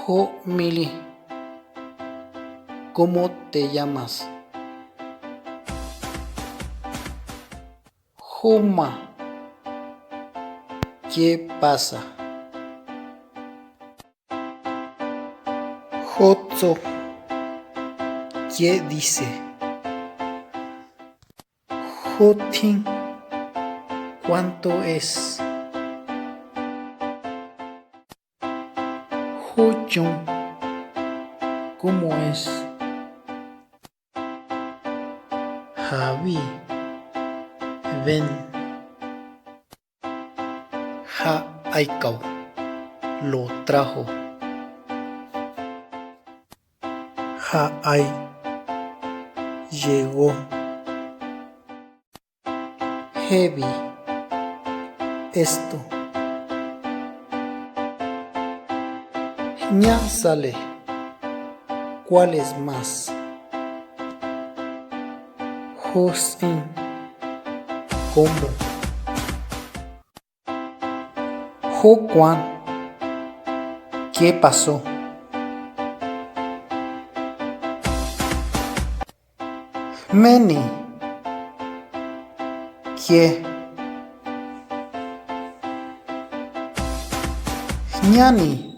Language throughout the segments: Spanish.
Jo Mili, ¿cómo te llamas? Juma, ¿qué pasa? Jotso, ¿qué dice? Jotin, ¿cuánto es? Jochon, ¿cómo es? Javi, ven. Ja Aikau, lo trajo. Ja Ai, llegó. Heavy, esto. Ña sale, ¿cuál es más? Josin, ¿cómo? Jo Juan, ¿qué pasó? Meni, ¿qué? Ñani,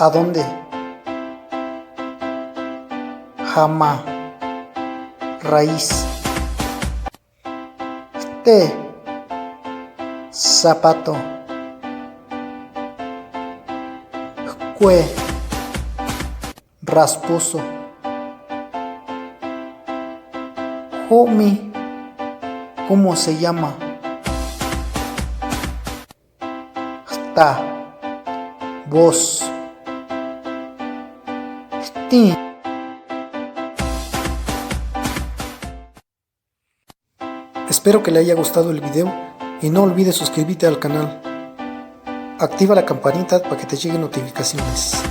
¿a dónde? Jama, raíz. Te, zapato. Cue, rasposo. Jomi, ¿cómo se llama? Ta, vos. Ti. Espero que le haya gustado el video y no olvides suscribirte al canal. Activa la campanita para que te lleguen notificaciones.